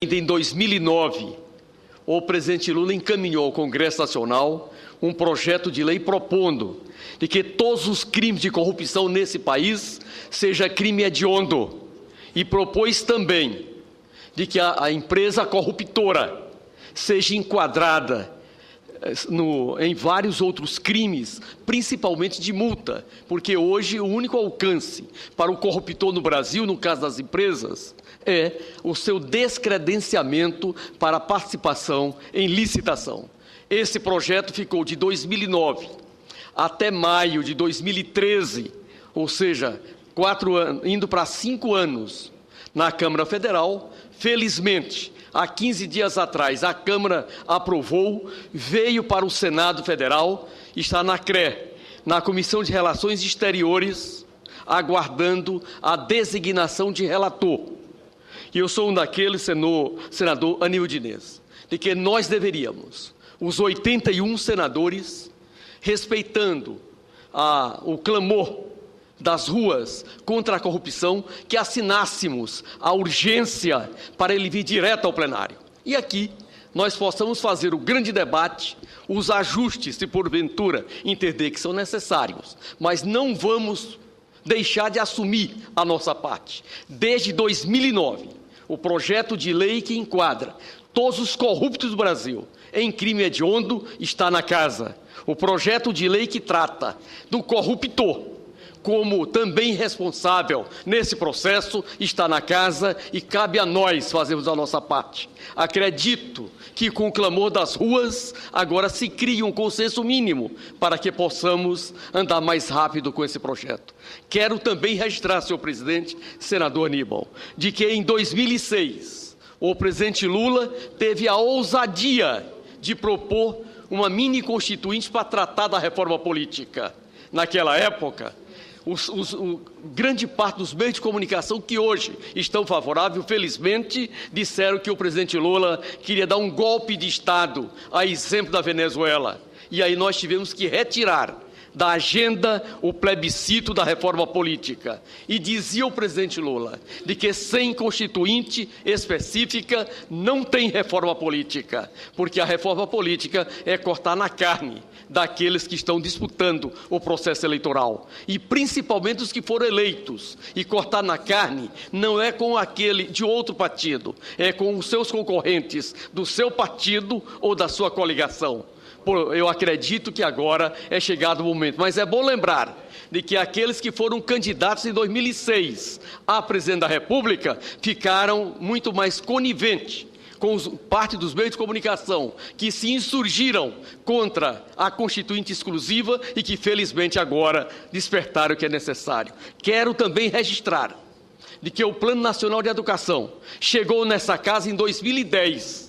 Ainda em 2009, o presidente Lula encaminhou ao Congresso Nacional um projeto de lei propondo de que todos os crimes de corrupção nesse país seja crime hediondo, e propôs também de que a empresa corruptora seja enquadrada em vários outros crimes, principalmente de multa, porque hoje o único alcance para o corruptor no Brasil, no caso das empresas, é o seu descredenciamento para participação em licitação. Esse projeto ficou de 2009 até maio de 2013, ou seja, 4 anos, indo para 5 anos, na Câmara Federal. Felizmente, há 15 dias atrás, a Câmara aprovou, veio para o Senado Federal, está na CRE, na Comissão de Relações Exteriores, aguardando a designação de relator. E eu sou um daqueles, senador Aníbal Diniz, de que nós deveríamos, os 81 senadores, respeitando o clamor das ruas contra a corrupção, que assinássemos a urgência para ele vir direto ao plenário. E aqui nós possamos fazer o grande debate, os ajustes, se porventura entender que são necessários, mas não vamos deixar de assumir a nossa parte. Desde 2009, o projeto de lei que enquadra todos os corruptos do Brasil em crime hediondo está na casa. O projeto de lei que trata do corruptor como também responsável nesse processo está na casa, e cabe a nós fazermos a nossa parte. Acredito que com o clamor das ruas agora se cria um consenso mínimo para que possamos andar mais rápido com esse projeto. Quero também registrar, senhor presidente, senador Aníbal, de que em 2006 o presidente Lula teve a ousadia de propor uma mini constituinte para tratar da reforma política. Naquela época, grande parte dos meios de comunicação que hoje estão favoráveis, felizmente, disseram que o presidente Lula queria dar um golpe de Estado, a exemplo da Venezuela. E aí nós tivemos que retirar da agenda o plebiscito da reforma política. E dizia o presidente Lula de que sem constituinte específica não tem reforma política, porque a reforma política é cortar na carne daqueles que estão disputando o processo eleitoral, e principalmente os que foram eleitos. E cortar na carne não é com aquele de outro partido, é com os seus concorrentes do seu partido ou da sua coligação. Eu acredito que agora é chegado o momento, mas é bom lembrar de que aqueles que foram candidatos em 2006 a presidente da República ficaram muito mais coniventes com parte dos meios de comunicação que se insurgiram contra a Constituinte exclusiva e que, felizmente, agora despertaram o que é necessário. Quero também registrar de que o Plano Nacional de Educação chegou nessa casa em 2010,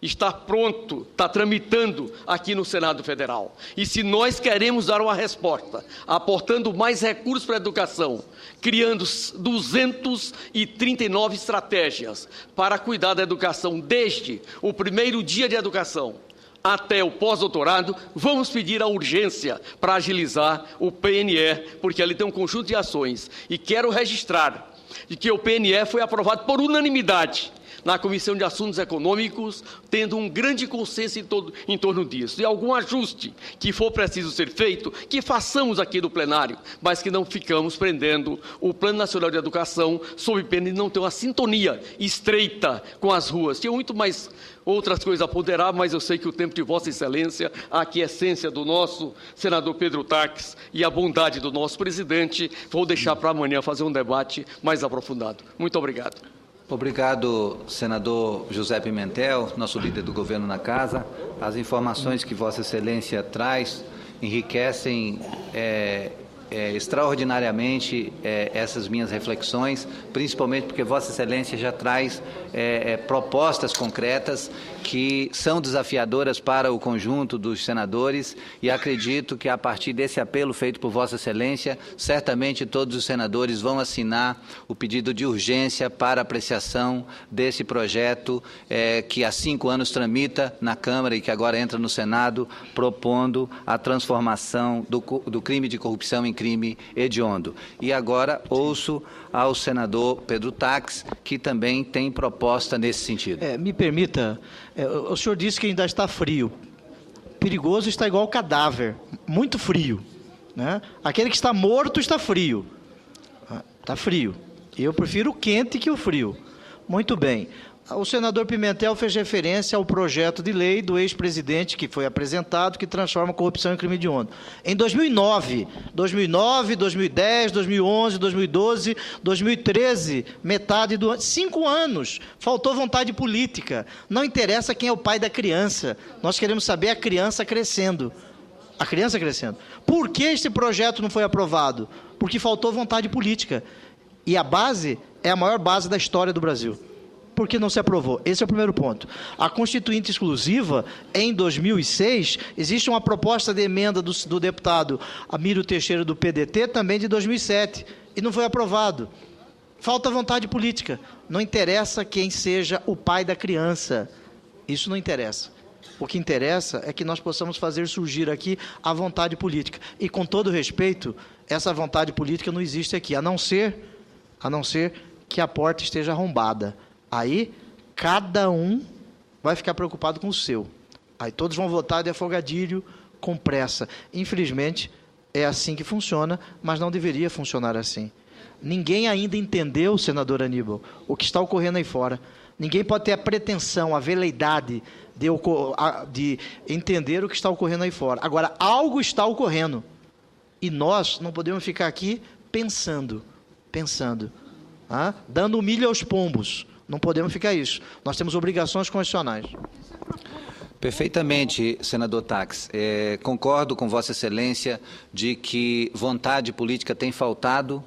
está pronto, está tramitando aqui no Senado Federal. E se nós queremos dar uma resposta, aportando mais recursos para a educação, criando 239 estratégias para cuidar da educação desde o primeiro dia de educação até o pós-doutorado, vamos pedir a urgência para agilizar o PNE, porque ali tem um conjunto de ações. E quero registrar de que o PNE foi aprovado por unanimidade na Comissão de Assuntos Econômicos, tendo um grande consenso em torno disso. E algum ajuste que for preciso ser feito, que façamos aqui no plenário, mas que não ficamos prendendo o Plano Nacional de Educação, sob pena de não ter uma sintonia estreita com as ruas. Tinha muito mais outras coisas a ponderar, mas eu sei que o tempo de Vossa Excelência, a aquiescência do nosso senador Pedro Taques e a bondade do nosso presidente, vou deixar para amanhã fazer um debate mais aprofundado. Muito obrigado. Obrigado, senador José Pimentel, nosso líder do governo na casa. As informações que Vossa Excelência traz enriquecem extraordinariamente essas minhas reflexões, principalmente porque Vossa Excelência já traz propostas concretas que são desafiadoras para o conjunto dos senadores, e acredito que a partir desse apelo feito por Vossa Excelência, certamente todos os senadores vão assinar o pedido de urgência para apreciação desse projeto que há 5 anos tramita na Câmara e que agora entra no Senado, propondo a transformação do crime de corrupção em crime hediondo. E agora ouço ao senador Pedro Taques, que também tem proposta nesse sentido. Me permita, o senhor disse que ainda está frio. Perigoso está igual cadáver, muito frio, né? Aquele que está morto está frio. Está frio. Eu prefiro o quente que o frio. Muito bem. O senador Pimentel fez referência ao projeto de lei do ex-presidente que foi apresentado, que transforma a corrupção em crime hediondo. Em 2009, 2010, 2011, 2012, 2013, metade do ano, 5 anos, faltou vontade política. Não interessa quem é o pai da criança. Nós queremos saber a criança crescendo. A criança crescendo. Por que este projeto não foi aprovado? Porque faltou vontade política. E a base é a maior base da história do Brasil. Por que não se aprovou? Esse é o primeiro ponto. A Constituinte Exclusiva, em 2006, existe uma proposta de emenda do deputado Amílio Teixeira, do PDT, também de 2007, e não foi aprovado. Falta vontade política. Não interessa quem seja o pai da criança. Isso não interessa. O que interessa é que nós possamos fazer surgir aqui a vontade política. E, com todo respeito, essa vontade política não existe aqui, a não ser que a porta esteja arrombada. Aí, cada um vai ficar preocupado com o seu. Aí todos vão votar de afogadilho, com pressa. Infelizmente, é assim que funciona, mas não deveria funcionar assim. Ninguém ainda entendeu, senador Aníbal, o que está ocorrendo aí fora. Ninguém pode ter a pretensão, a veleidade de entender o que está ocorrendo aí fora. Agora, algo está ocorrendo. E nós não podemos ficar aqui pensando, dando milho aos pombos. Não podemos ficar isso. Nós temos obrigações constitucionais. Perfeitamente, senador Taques. Concordo com Vossa Excelência de que vontade política tem faltado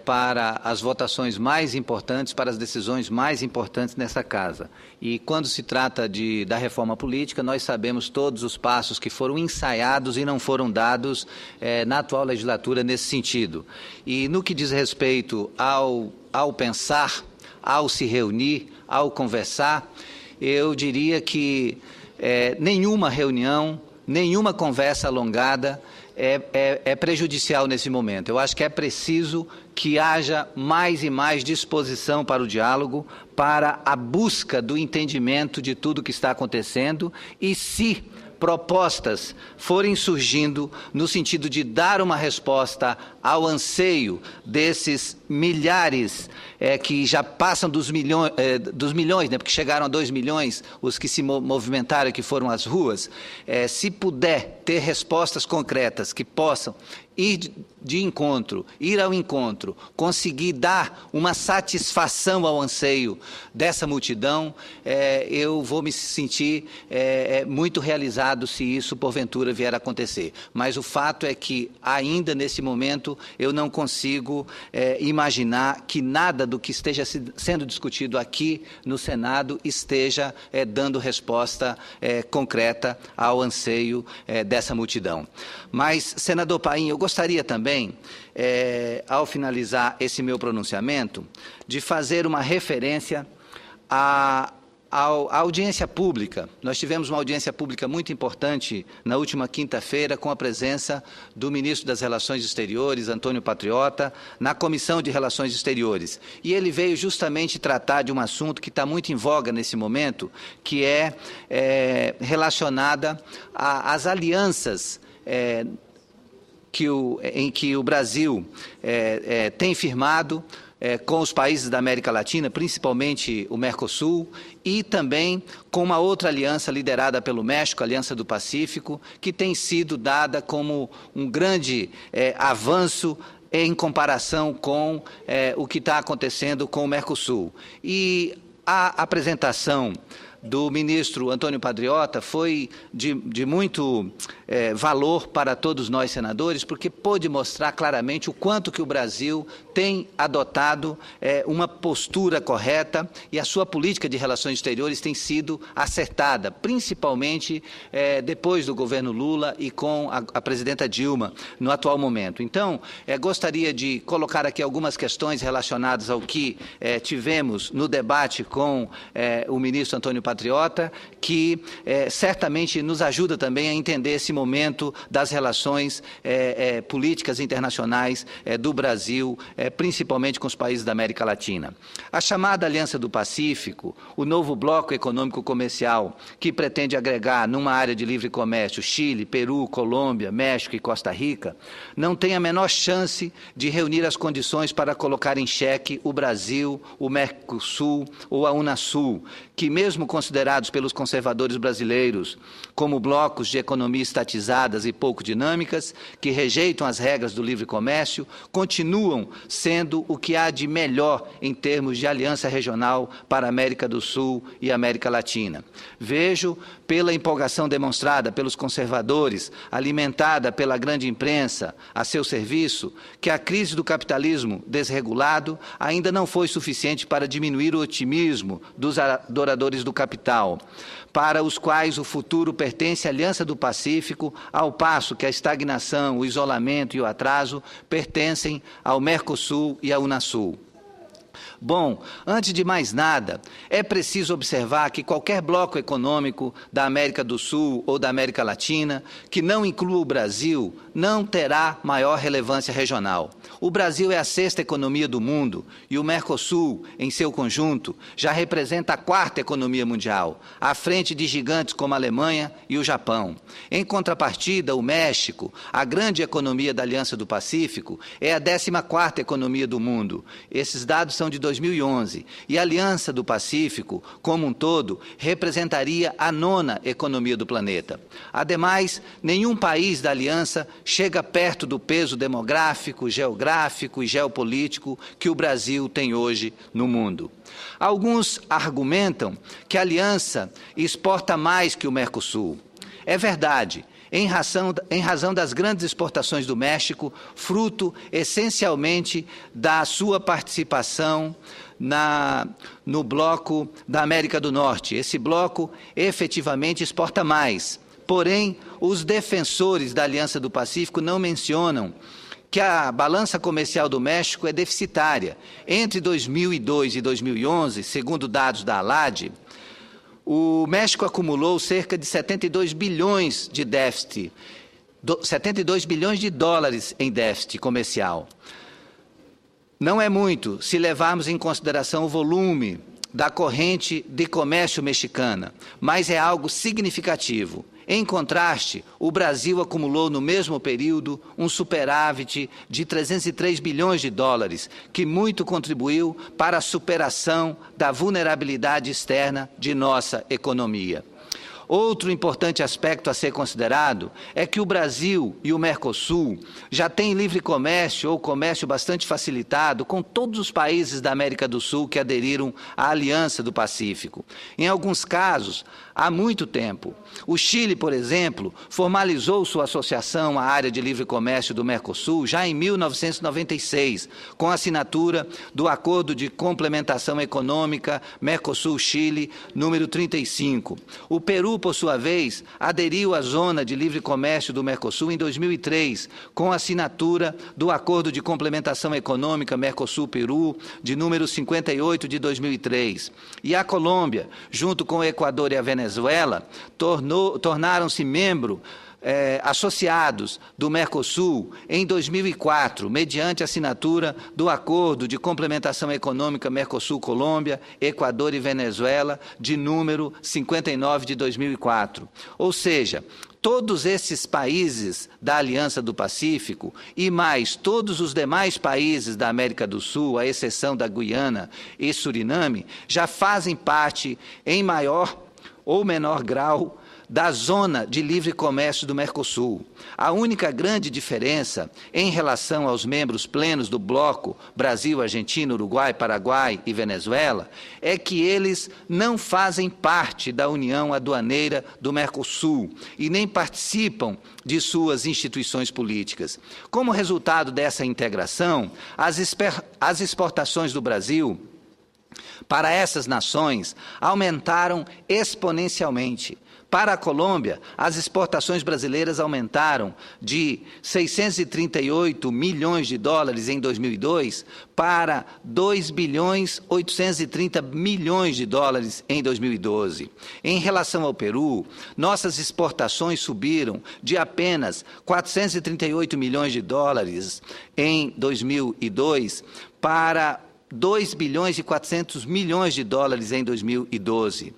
para as votações mais importantes, para as decisões mais importantes nessa casa. E quando se trata da reforma política, nós sabemos todos os passos que foram ensaiados e não foram dados na atual legislatura nesse sentido. E no que diz respeito ao pensar, ao se reunir, ao conversar, eu diria que nenhuma reunião, nenhuma conversa alongada é prejudicial nesse momento. Eu acho que é preciso que haja mais e mais disposição para o diálogo, para a busca do entendimento de tudo o que está acontecendo e, se propostas forem surgindo no sentido de dar uma resposta ao anseio desses milhares que já passam dos milhões, né, porque chegaram a 2 milhões os que se movimentaram, que foram às ruas, se puder ter respostas concretas que possam ir ao encontro, conseguir dar uma satisfação ao anseio dessa multidão, eu vou me sentir muito realizado se isso porventura vier a acontecer. Mas o fato é que ainda nesse momento eu não consigo imaginar que nada do que esteja sendo discutido aqui no Senado esteja dando resposta concreta ao anseio dessa multidão. Mas, senador Paim, eu gostaria também, ao finalizar esse meu pronunciamento, de fazer uma referência à audiência pública. Nós tivemos uma audiência pública muito importante na última quinta-feira, com a presença do ministro das Relações Exteriores, Antônio Patriota, na Comissão de Relações Exteriores. E ele veio justamente tratar de um assunto que está muito em voga nesse momento, que é relacionada às alianças em que o Brasil tem firmado com os países da América Latina, principalmente o Mercosul, e também com uma outra aliança liderada pelo México, a Aliança do Pacífico, que tem sido dada como um grande avanço em comparação com o que está acontecendo com o Mercosul. E a apresentação do ministro Antônio Patriota foi de muito valor para todos nós senadores, porque pôde mostrar claramente o quanto que o Brasil tem adotado uma postura correta e a sua política de relações exteriores tem sido acertada, principalmente depois do governo Lula e com a presidenta Dilma no atual momento. Então, gostaria de colocar aqui algumas questões relacionadas ao que tivemos no debate com o ministro Antônio Patriota, patriota, que certamente nos ajuda também a entender esse momento das relações políticas internacionais do Brasil, principalmente com os países da América Latina. A chamada Aliança do Pacífico, o novo bloco econômico-comercial, que pretende agregar numa área de livre comércio Chile, Peru, Colômbia, México e Costa Rica, não tem a menor chance de reunir as condições para colocar em xeque o Brasil, o Mercosul ou a Unasul, que mesmo considerados pelos conservadores brasileiros como blocos de economia estatizadas e pouco dinâmicas, que rejeitam as regras do livre comércio, continuam sendo o que há de melhor em termos de aliança regional para a América do Sul e América Latina. Vejo, pela empolgação demonstrada pelos conservadores, alimentada pela grande imprensa a seu serviço, que a crise do capitalismo desregulado ainda não foi suficiente para diminuir o otimismo dos adoradores do capital, para os quais o futuro pertence à Aliança do Pacífico, ao passo que a estagnação, o isolamento e o atraso pertencem ao Mercosul e à Unasul. Bom, antes de mais nada, é preciso observar que qualquer bloco econômico da América do Sul ou da América Latina que não inclua o Brasil não terá maior relevância regional. O Brasil é a sexta economia do mundo e o Mercosul, em seu conjunto, já representa a quarta economia mundial, à frente de gigantes como a Alemanha e o Japão. Em contrapartida, o México, a grande economia da Aliança do Pacífico, é a 14ª economia do mundo. Esses dados são de 2011, e a Aliança do Pacífico, como um todo, representaria a 9ª economia do planeta. Ademais, nenhum país da Aliança chega perto do peso demográfico, geográfico e geopolítico que o Brasil tem hoje no mundo. Alguns argumentam que a Aliança exporta mais que o Mercosul. É verdade. Em razão das grandes exportações do México, fruto essencialmente da sua participação no bloco da América do Norte. Esse bloco efetivamente exporta mais. Porém, os defensores da Aliança do Pacífico não mencionam que a balança comercial do México é deficitária. Entre 2002 e 2011, segundo dados da ALAD, o México acumulou cerca de 72 bilhões de déficit, 72 bilhões de dólares em déficit comercial. Não é muito se levarmos em consideração o volume da corrente de comércio mexicana, mas é algo significativo. Em contraste, o Brasil acumulou no mesmo período um superávit de 303 bilhões de dólares, que muito contribuiu para a superação da vulnerabilidade externa de nossa economia. Outro importante aspecto a ser considerado é que o Brasil e o Mercosul já têm livre comércio ou comércio bastante facilitado com todos os países da América do Sul que aderiram à Aliança do Pacífico. Em alguns casos, há muito tempo. O Chile, por exemplo, formalizou sua associação à área de livre comércio do Mercosul já em 1996, com a assinatura do Acordo de Complementação Econômica Mercosul-Chile, número 35. O Peru, por sua vez, aderiu à Zona de Livre Comércio do Mercosul em 2003, com a assinatura do Acordo de Complementação Econômica Mercosul-Peru, de número 58 de 2003. E a Colômbia, junto com o Equador e a Venezuela, tornaram-se associados do Mercosul em 2004, mediante a assinatura do Acordo de Complementação Econômica Mercosul-Colômbia, Equador e Venezuela, de número 59 de 2004. Ou seja, todos esses países da Aliança do Pacífico e mais todos os demais países da América do Sul, à exceção da Guiana e Suriname, já fazem parte, em maior ou menor grau, da zona de livre comércio do Mercosul. A única grande diferença em relação aos membros plenos do bloco Brasil, Argentina, Uruguai, Paraguai e Venezuela é que eles não fazem parte da União Aduaneira do Mercosul e nem participam de suas instituições políticas. Como resultado dessa integração, as exportações do Brasil para essas nações aumentaram exponencialmente. Para a Colômbia, as exportações brasileiras aumentaram de 638 milhões de dólares em 2002 para 2 bilhões 830 milhões de dólares em 2012. Em relação ao Peru, nossas exportações subiram de apenas 438 milhões de dólares em 2002 para 2 bilhões e 400 milhões de dólares em 2012.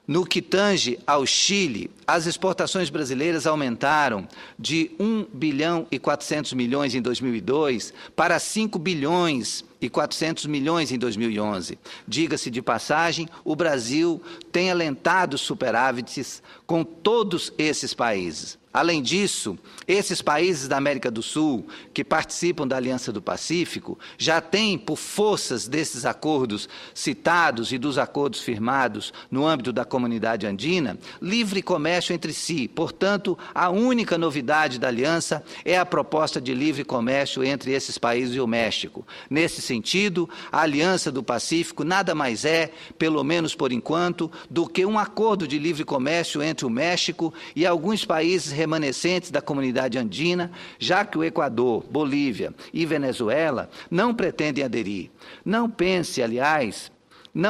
No que tange ao Chile, as exportações brasileiras aumentaram de 1 bilhão e 400 milhões em 2002 para 5 bilhões e 400 milhões em 2011. Diga-se de passagem, o Brasil tem alentado superávites com todos esses países. Além disso, esses países da América do Sul, que participam da Aliança do Pacífico, já têm, por forças desses acordos citados e dos acordos firmados no âmbito da Comunidade Andina, livre comércio entre si. Portanto, a única novidade da Aliança é a proposta de livre comércio entre esses países e o México. Nesse sentido, a Aliança do Pacífico nada mais é, pelo menos por enquanto, do que um acordo de livre comércio entre o México e alguns países remanescentes da Comunidade Andina, já que o Equador, Bolívia e Venezuela não pretendem aderir. Não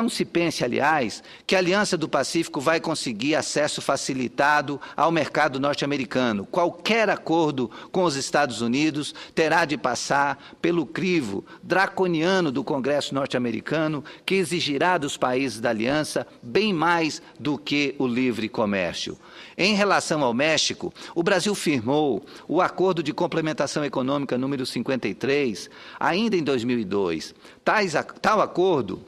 se pense, aliás, que a Aliança do Pacífico vai conseguir acesso facilitado ao mercado norte-americano. Qualquer acordo com os Estados Unidos terá de passar pelo crivo draconiano do Congresso norte-americano, que exigirá dos países da Aliança bem mais do que o livre comércio. Em relação ao México, o Brasil firmou o Acordo de Complementação Econômica número 53, ainda em 2002. Tal acordo,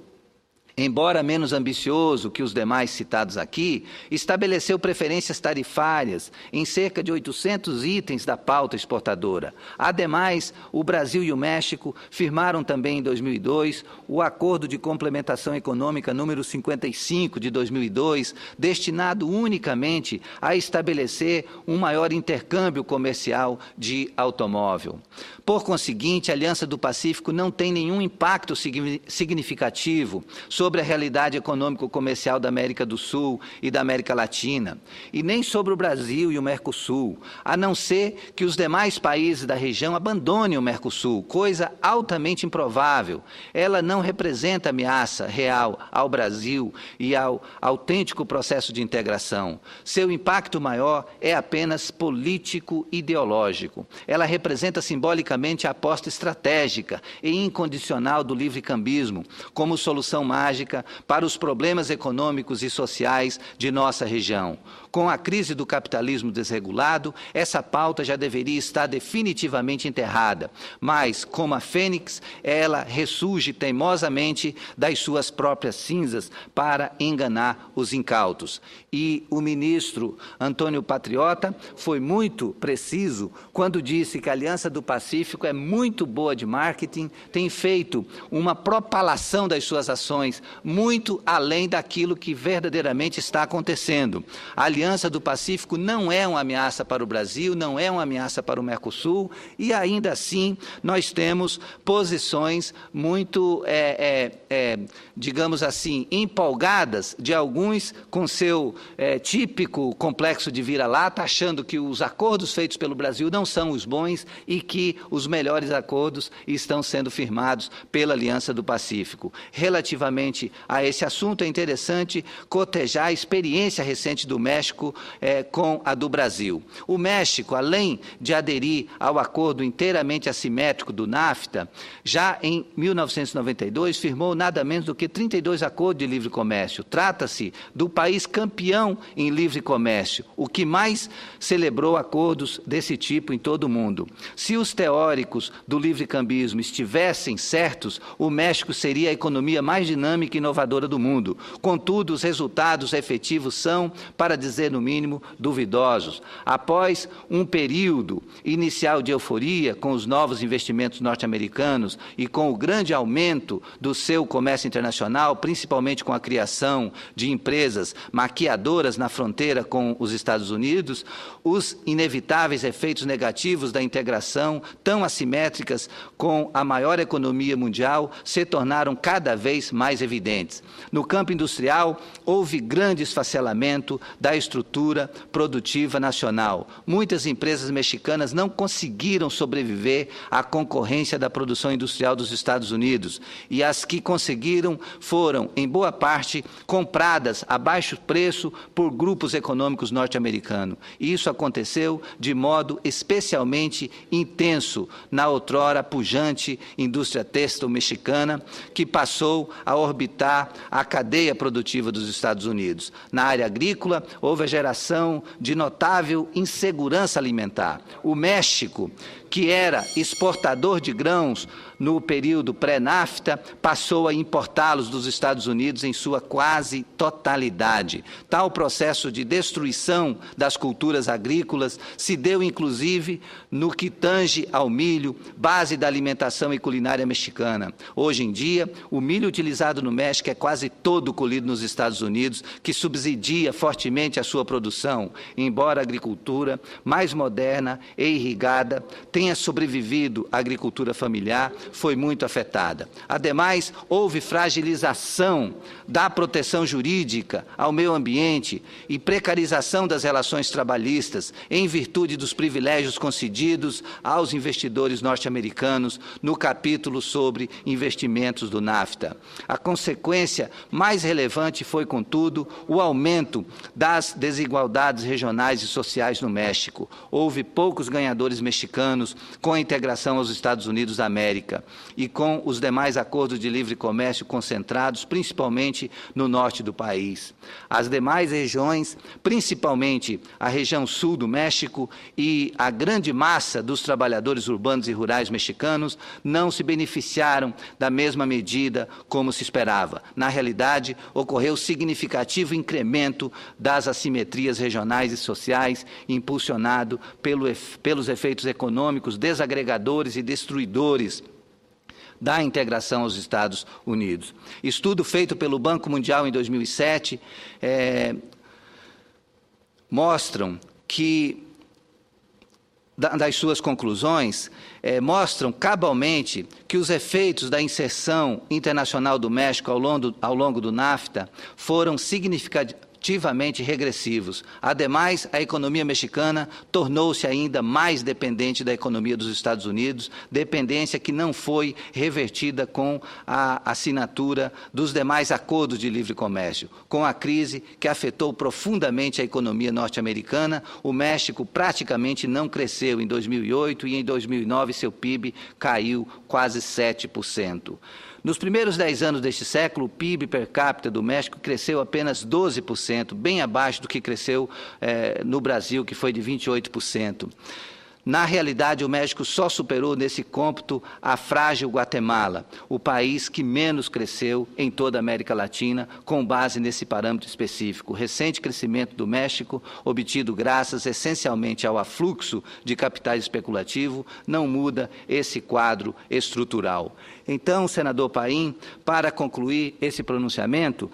embora menos ambicioso que os demais citados aqui, estabeleceu preferências tarifárias em cerca de 800 itens da pauta exportadora. Ademais, o Brasil e o México firmaram também em 2002 o Acordo de Complementação Econômica número 55 de 2002, destinado unicamente a estabelecer um maior intercâmbio comercial de automóvel. Por conseguinte, a Aliança do Pacífico não tem nenhum impacto significativo sobre a realidade econômico-comercial da América do Sul e da América Latina, e nem sobre o Brasil e o Mercosul, a não ser que os demais países da região abandonem o Mercosul, coisa altamente improvável. Ela não representa ameaça real ao Brasil e ao autêntico processo de integração. Seu impacto maior é apenas político-ideológico. Ela representa simbolicamente a aposta estratégica e incondicional do livre-cambismo como solução mágica para os problemas econômicos e sociais de nossa região. Com a crise do capitalismo desregulado, essa pauta já deveria estar definitivamente enterrada, mas, como a fênix, ela ressurge teimosamente das suas próprias cinzas para enganar os incautos. E o ministro Antônio Patriota foi muito preciso quando disse que a Aliança do Pacífico é muito boa de marketing, tem feito uma propalação das suas ações muito além daquilo que verdadeiramente está acontecendo. A Aliança do Pacífico não é uma ameaça para o Brasil, não é uma ameaça para o Mercosul, e ainda assim nós temos posições muito, digamos assim, empolgadas de alguns com seu típico complexo de vira-lata, achando que os acordos feitos pelo Brasil não são os bons e que os melhores acordos estão sendo firmados pela Aliança do Pacífico. Relativamente a esse assunto, é interessante cotejar a experiência recente do México com a do Brasil. O México, além de aderir ao acordo inteiramente assimétrico do NAFTA, já em 1992 firmou nada menos do que 32 acordos de livre comércio. Trata-se do país campeão em livre comércio, o que mais celebrou acordos desse tipo em todo o mundo. Se os teóricos do livre-cambismo estivessem certos, o México seria a economia mais dinâmica e inovadora do mundo. Contudo, os resultados efetivos são, para dizer no mínimo, duvidosos. Após um período inicial de euforia com os novos investimentos norte-americanos e com o grande aumento do seu comércio internacional, principalmente com a criação de empresas maquiadoras na fronteira com os Estados Unidos, os inevitáveis efeitos negativos da integração, tão assimétricas com a maior economia mundial, se tornaram cada vez mais evidentes. evidentes. No campo industrial, houve grande esfacelamento da estrutura produtiva nacional. Muitas empresas mexicanas não conseguiram sobreviver à concorrência da produção industrial dos Estados Unidos, e as que conseguiram foram, em boa parte, compradas a baixo preço por grupos econômicos norte-americanos. E isso aconteceu de modo especialmente intenso na outrora pujante indústria têxtil mexicana, que passou a orbitar a cadeia produtiva dos Estados Unidos. Na área agrícola, houve a geração de notável insegurança alimentar. O México, que era exportador de grãos no período pré-NAFTA, passou a importá-los dos Estados Unidos em sua quase totalidade. Tal processo de destruição das culturas agrícolas se deu, inclusive, no que tange ao milho, base da alimentação e culinária mexicana. Hoje em dia, o milho utilizado no México é quase todo colhido nos Estados Unidos, que subsidia fortemente a sua produção, embora a agricultura mais moderna e irrigada tenha sobrevivido à agricultura familiar, foi muito afetada. Ademais, houve fragilização da proteção jurídica ao meio ambiente e precarização das relações trabalhistas em virtude dos privilégios concedidos aos investidores norte-americanos no capítulo sobre investimentos do NAFTA. A consequência mais relevante foi, contudo, o aumento das desigualdades regionais e sociais no México. Houve poucos ganhadores mexicanos com a integração aos Estados Unidos da América e com os demais acordos de livre comércio concentrados, principalmente no norte do país. As demais regiões, principalmente a região sul do México e a grande massa dos trabalhadores urbanos e rurais mexicanos, não se beneficiaram da mesma medida como se esperava. Na realidade, ocorreu significativo incremento das assimetrias regionais e sociais, impulsionado pelos efeitos econômicos desagregadores e destruidores da integração aos Estados Unidos. Estudo feito pelo Banco Mundial em 2007 mostram que, das suas conclusões, mostram cabalmente que os efeitos da inserção internacional do México ao longo do NAFTA foram significativamente regressivos. Ademais, a economia mexicana tornou-se ainda mais dependente da economia dos Estados Unidos, dependência que não foi revertida com a assinatura dos demais acordos de livre comércio. Com a crise que afetou profundamente a economia norte-americana, o México praticamente não cresceu em 2008 e em 2009 seu PIB caiu quase 7%. Nos primeiros 10 anos deste século, o PIB per capita do México cresceu apenas 12%, bem abaixo do que cresceu no Brasil, que foi de 28%. Na realidade, o México só superou nesse cômputo a frágil Guatemala, o país que menos cresceu em toda a América Latina, com base nesse parâmetro específico. O recente crescimento do México, obtido graças essencialmente ao afluxo de capitais especulativo, não muda esse quadro estrutural. Então, senador Paim, para concluir esse pronunciamento,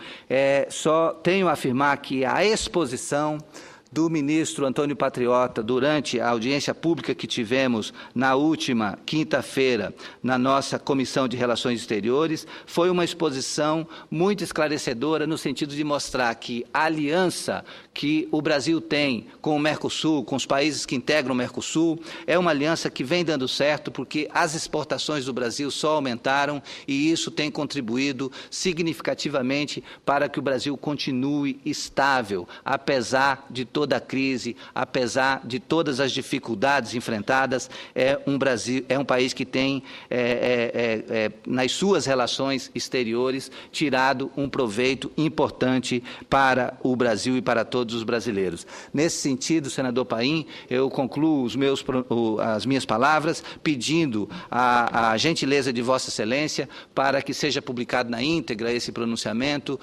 só tenho a afirmar que a exposição do ministro Antônio Patriota durante a audiência pública que tivemos na última quinta-feira na nossa Comissão de Relações Exteriores foi uma exposição muito esclarecedora no sentido de mostrar que a aliança que o Brasil tem com o Mercosul, com os países que integram o Mercosul, é uma aliança que vem dando certo porque as exportações do Brasil só aumentaram e isso tem contribuído significativamente para que o Brasil continue estável, apesar de toda a crise, apesar de todas as dificuldades enfrentadas, é um país que tem, nas suas relações exteriores, tirado um proveito importante para o Brasil e para todos os brasileiros. Nesse sentido, senador Paim, eu concluo as minhas palavras pedindo a gentileza de Vossa Excelência para que seja publicado na íntegra esse pronunciamento,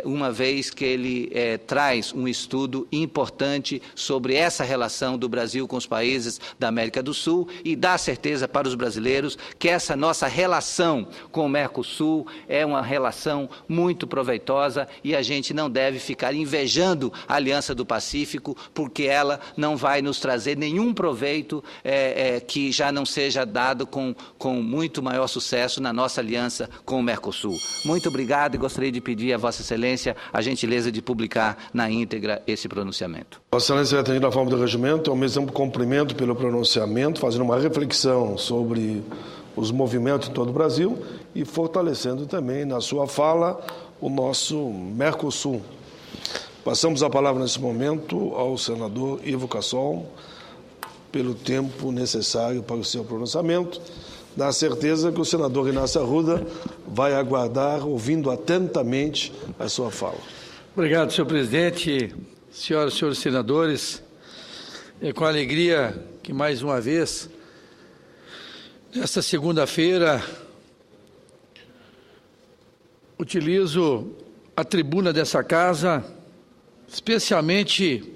uma vez que ele traz um estudo importante importante sobre essa relação do Brasil com os países da América do Sul e dá certeza para os brasileiros que essa nossa relação com o Mercosul é uma relação muito proveitosa e a gente não deve ficar invejando a Aliança do Pacífico, porque ela não vai nos trazer nenhum proveito que já não seja dado com muito maior sucesso na nossa aliança com o Mercosul. Muito obrigado e gostaria de pedir a Vossa Excelência a gentileza de publicar na íntegra esse pronunciamento. Vossa Excelência, atendendo à forma do regimento, ao mesmo cumprimento pelo pronunciamento, fazendo uma reflexão sobre os movimentos em todo o Brasil e fortalecendo também na sua fala o nosso Mercosul. Passamos a palavra nesse momento ao senador Ivo Cassol, pelo tempo necessário para o seu pronunciamento. Dá certeza que o senador Inácio Arruda vai aguardar, ouvindo atentamente a sua fala. Obrigado, senhor presidente, senhoras e senhores senadores. É com alegria que, mais uma vez, nesta segunda-feira, utilizo a tribuna dessa casa, especialmente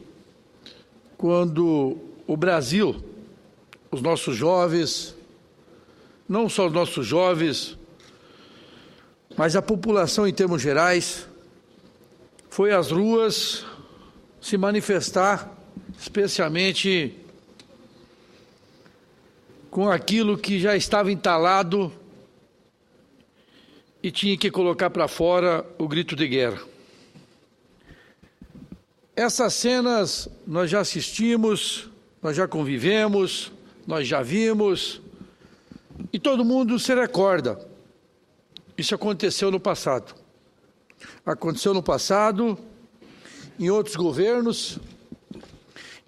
quando o Brasil, os nossos jovens, não só os nossos jovens, mas a população em termos gerais, foi às ruas se manifestar, especialmente com aquilo que já estava entalado e tinha que colocar para fora o grito de guerra. Essas cenas nós já assistimos, nós já convivemos, nós já vimos, e todo mundo se recorda. Isso aconteceu no passado. Aconteceu no passado, em outros governos,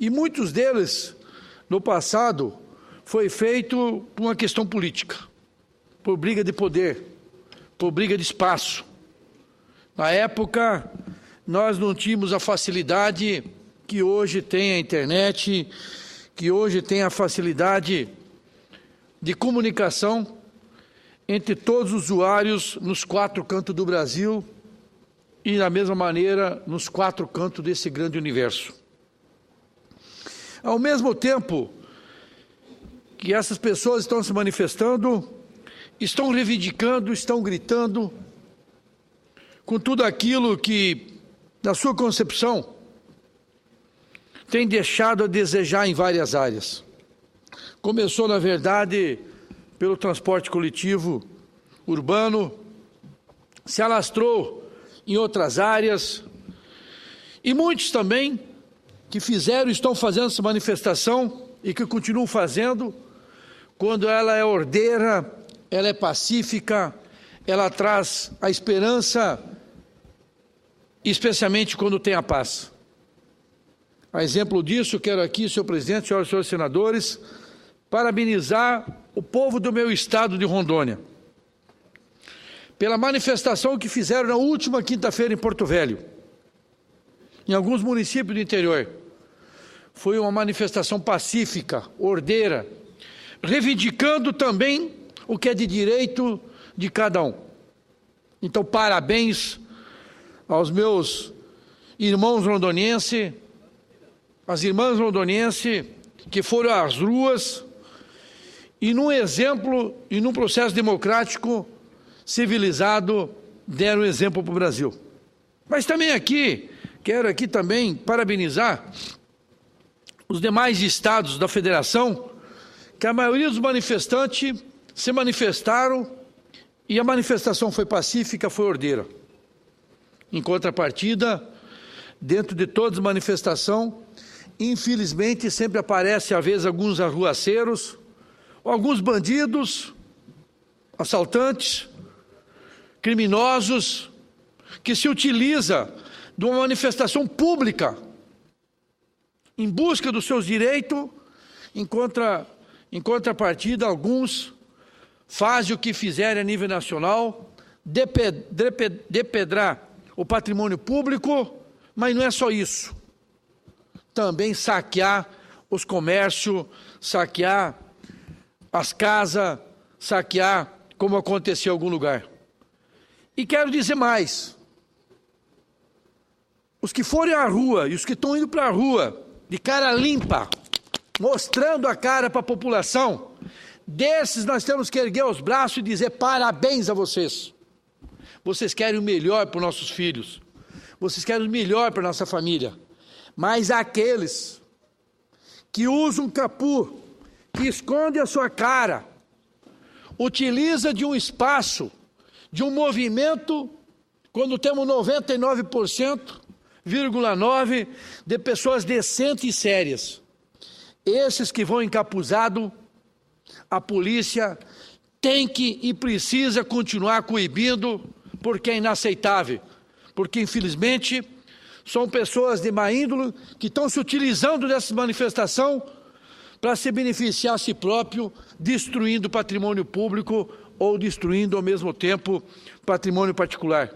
e muitos deles, no passado, foi feito por uma questão política, por briga de poder, por briga de espaço. Na época, nós não tínhamos a facilidade que hoje tem a internet, que hoje tem a facilidade de comunicação entre todos os usuários nos 4 cantos do Brasil e, da mesma maneira, nos 4 cantos desse grande universo. Ao mesmo tempo que essas pessoas estão se manifestando, estão reivindicando, estão gritando, com tudo aquilo que, na sua concepção, tem deixado a desejar em várias áreas. Começou, na verdade, pelo transporte coletivo urbano, se alastrou em outras áreas, e muitos também que fizeram e estão fazendo essa manifestação e que continuam fazendo, quando ela é ordeira, ela é pacífica, ela traz a esperança, especialmente quando tem a paz. A exemplo disso, quero aqui, senhor presidente, senhoras e senhores senadores, parabenizar o povo do meu estado de Rondônia pela manifestação que fizeram na última quinta-feira em Porto Velho, em alguns municípios do interior. Foi uma manifestação pacífica, ordeira, reivindicando também o que é de direito de cada um. Então, parabéns aos meus irmãos rondonienses, as irmãs rondonienses que foram às ruas e, num exemplo e num processo democrático civilizado, deram exemplo para o Brasil. Mas também aqui, quero aqui também parabenizar os demais estados da federação, que a maioria dos manifestantes se manifestaram e a manifestação foi pacífica, foi ordeira. Em contrapartida, dentro de toda manifestação, infelizmente sempre aparece às vezes alguns arruaceiros, alguns bandidos, assaltantes, criminosos, que se utiliza de uma manifestação pública em busca dos seus direitos, em contrapartida, alguns fazem o que fizerem a nível nacional, depedrar o patrimônio público, mas não é só isso. Também saquear os comércios, saquear as casas, saquear como aconteceu em algum lugar. E quero dizer mais. os que forem à rua e os que estão indo para a rua de cara limpa, mostrando a cara para a população, desses nós temos que erguer os braços e dizer parabéns a vocês. Vocês querem o melhor para os nossos filhos. Vocês querem o melhor para a nossa família. Mas aqueles que usam capu, que esconde a sua cara, utiliza de um espaço, de um movimento, quando temos 99,9% de pessoas decentes e sérias. Esses que vão encapuzado, a polícia tem que e precisa continuar coibindo, porque é inaceitável. Porque, infelizmente, são pessoas de má índole que estão se utilizando dessa manifestação para se beneficiar a si próprio, destruindo patrimônio público ou destruindo, ao mesmo tempo, patrimônio particular.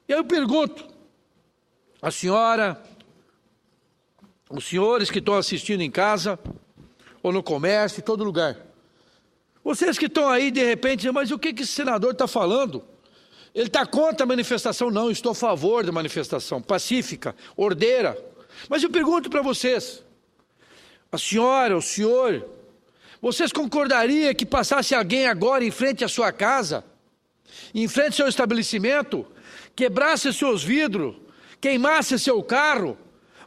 E aí eu pergunto, a senhora, os senhores que estão assistindo em casa, ou no comércio, em todo lugar, vocês que estão aí, de repente, dizem, mas o que esse senador está falando? Ele está contra a manifestação? Não, eu estou a favor da manifestação, pacífica, ordeira. Mas eu pergunto para vocês, a senhora, o senhor, vocês concordariam que passasse alguém agora em frente à sua casa, em frente ao seu estabelecimento, quebrasse seus vidros, queimasse seu carro,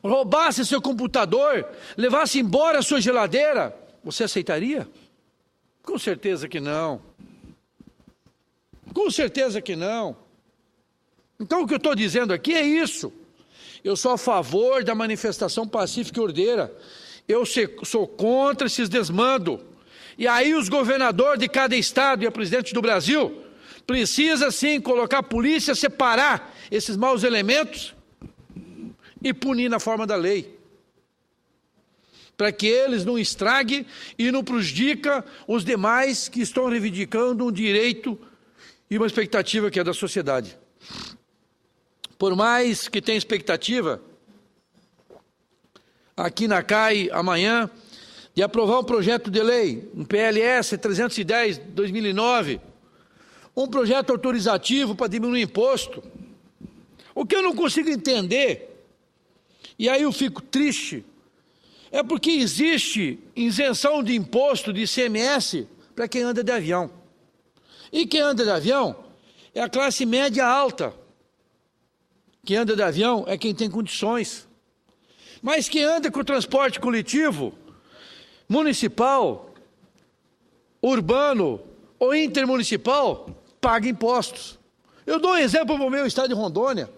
roubasse seu computador, levasse embora a sua geladeira? Você aceitaria? Com certeza que não. Com certeza que não. Então o que eu estou dizendo aqui é isso. Eu sou a favor da manifestação pacífica e ordeira. Eu sou contra esses desmandos. E aí os governadores de cada estado e a presidente do Brasil precisa sim colocar a polícia, separar esses maus elementos e punir na forma da lei. Para que eles não estraguem e não prejudiquem os demais que estão reivindicando um direito e uma expectativa que é da sociedade. Por mais que tenha expectativa, aqui na CAI, amanhã, de aprovar um projeto de lei, um PLS 310/2009, um projeto autorizativo para diminuir o imposto. O que eu não consigo entender, e aí eu fico triste, é porque existe isenção de imposto de ICMS para quem anda de avião. E quem anda de avião é a classe média alta. Quem anda de avião é quem tem condições. Mas quem anda com transporte coletivo, municipal, urbano ou intermunicipal, paga impostos. Eu dou um exemplo para o meu estado de Rondônia.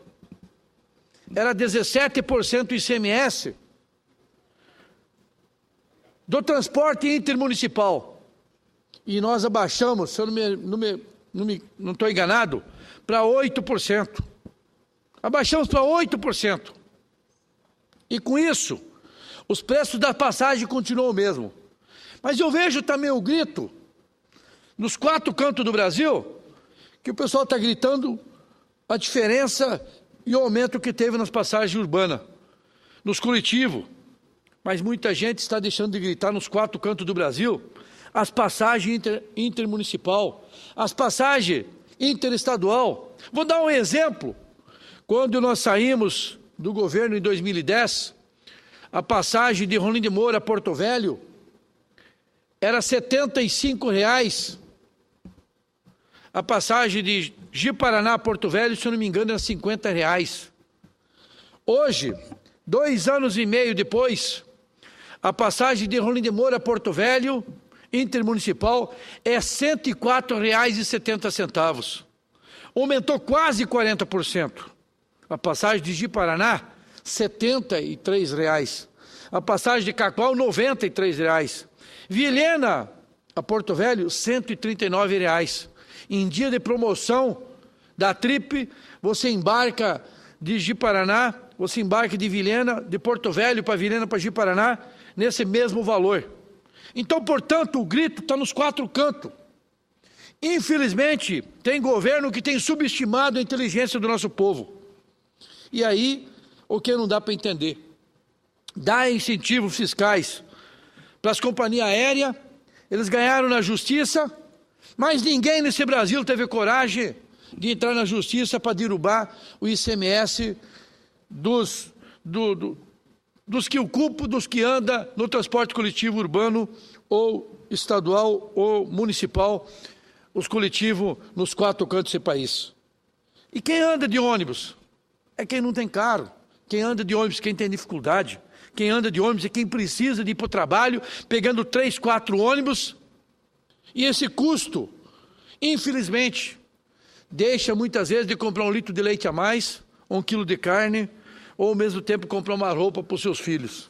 Era 17% ICMS do transporte intermunicipal. E nós abaixamos, se eu não estou enganado, para 8%. Abaixamos para 8%. E com isso, os preços da passagem continuam o mesmo. Mas eu vejo também o grito, nos 4 cantos do Brasil, que o pessoal está gritando a diferença e o aumento que teve nas passagens urbanas, nos coletivos. Mas muita gente está deixando de gritar nos 4 cantos do Brasil as passagens intermunicipal, as passagens interestadual. Vou dar um exemplo. Quando nós saímos do governo em 2010, a passagem de Rolim de Moura a Porto Velho era R$ 75,00. A passagem de Ji-Paraná a Porto Velho, se eu não me engano, era R$ 50,00. Hoje, 2 anos e meio depois, a passagem de Rolim de Moura a Porto Velho, intermunicipal, é R$ 104,70. Aumentou quase 40%. A passagem de Ji-Paraná, R$ 73,00. A passagem de Cacoal, R$ 93,00. Vilhena a Porto Velho, R$ 139,00. Em dia de promoção da Trip, você embarca de Ji-Paraná, você embarca de Vilhena, de Porto Velho para Vilhena para Ji-Paraná, nesse mesmo valor. Então, portanto, o grito está nos 4 cantos. Infelizmente, tem governo que tem subestimado a inteligência do nosso povo. E aí, o que não dá para entender? Dá incentivos fiscais para as companhias aéreas, eles ganharam na justiça, mas ninguém nesse Brasil teve coragem de entrar na justiça para derrubar o ICMS dos que ocupam, dos que andam no transporte coletivo urbano ou estadual ou municipal, os coletivos nos 4 cantos desse país. E quem anda de ônibus? É quem não tem carro. Quem anda de ônibus, quem tem dificuldade. Quem anda de ônibus é quem precisa de ir para o trabalho, pegando 3, 4 ônibus. E esse custo, infelizmente, deixa muitas vezes de comprar 1 litro de leite a mais, 1 quilo de carne, ou ao mesmo tempo comprar uma roupa para os seus filhos.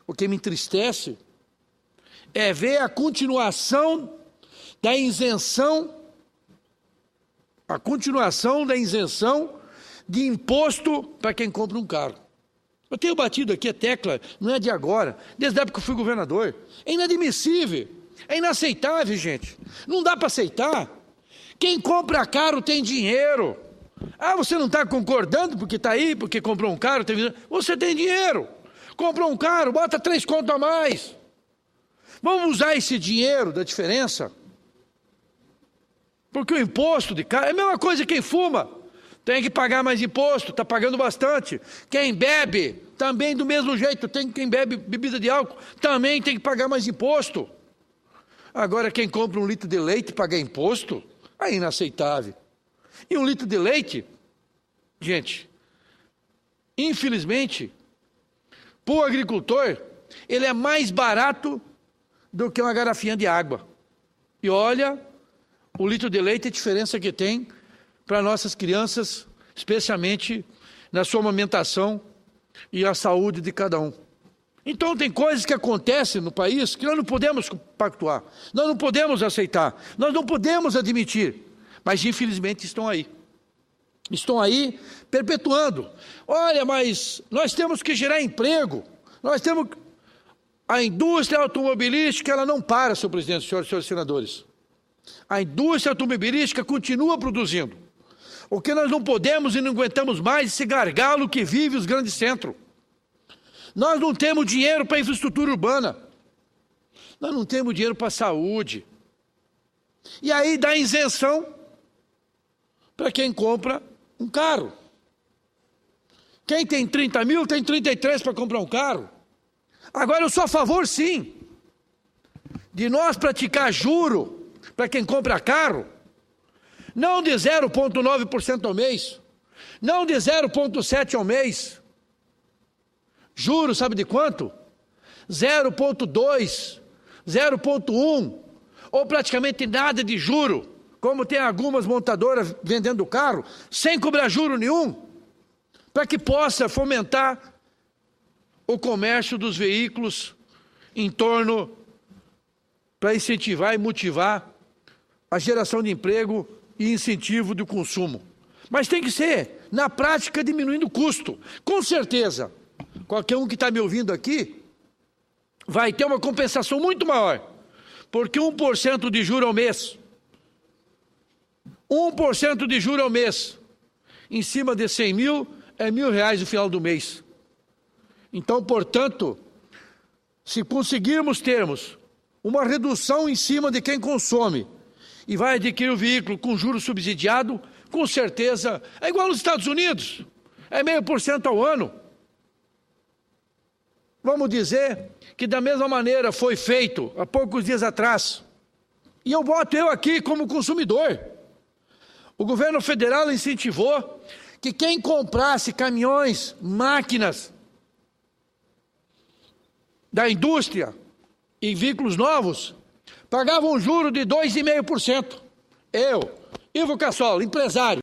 O que me entristece é ver a continuação da isenção, de imposto para quem compra um carro. Eu tenho batido aqui a tecla, não é de agora, desde a época que eu fui governador. É inadmissível, é inaceitável, gente. Não dá para aceitar. Quem compra caro tem dinheiro. Ah, você não está concordando porque está aí, porque comprou um carro, você tem dinheiro. Comprou um carro, bota 3 contos a mais. Vamos usar esse dinheiro da diferença. Porque o imposto de carro é a mesma coisa que quem fuma. Tem que pagar mais imposto, está pagando bastante. Quem bebe, também do mesmo jeito. Quem bebe bebida de álcool, também tem que pagar mais imposto. Agora, quem compra 1 litro de leite e paga imposto, é inaceitável. E 1 litro de leite, gente, infelizmente, para o agricultor, ele é mais barato do que uma garrafinha de água. E olha, o litro de leite, a diferença que tem para nossas crianças, especialmente na sua amamentação e a saúde de cada um. Então tem coisas que acontecem no país que nós não podemos pactuar, nós não podemos aceitar, nós não podemos admitir, mas infelizmente estão aí. Estão aí perpetuando. Olha, mas nós temos que gerar emprego, nós temos... A indústria automobilística, ela não para, senhor presidente, senhores e senhores senadores. A indústria automobilística continua produzindo. O que nós não podemos e não aguentamos mais é esse gargalo que vive os grandes centros. Nós não temos dinheiro para infraestrutura urbana. Nós não temos dinheiro para a saúde. E aí dá isenção para quem compra um carro. Quem tem 30 mil tem 33 para comprar um carro. Agora eu sou a favor, sim, de nós praticar juro para quem compra carro, não de 0,9% ao mês, não de 0,7% ao mês. Juro, sabe de quanto? 0,2%, 0,1%, ou praticamente nada de juro, como tem algumas montadoras vendendo carro, sem cobrar juro nenhum, para que possa fomentar o comércio dos veículos em torno, para incentivar e motivar a geração de emprego e incentivo do consumo. Mas tem que ser, na prática, diminuindo o custo. Com certeza, qualquer um que está me ouvindo aqui vai ter uma compensação muito maior, porque 1% de juro ao mês, 1% de juro ao mês, em cima de 100 mil, é R$1.000 no final do mês. Então, portanto, se conseguirmos termos uma redução em cima de quem consome e vai adquirir o veículo com juros subsidiado, com certeza, é igual nos Estados Unidos, é 0,5% ao ano. Vamos dizer que da mesma maneira foi feito há poucos dias atrás. E eu boto eu aqui como consumidor. O governo federal incentivou que quem comprasse caminhões, máquinas da indústria e veículos novos, pagavam um juro de 2,5%. Eu, Ivo Cassol, empresário,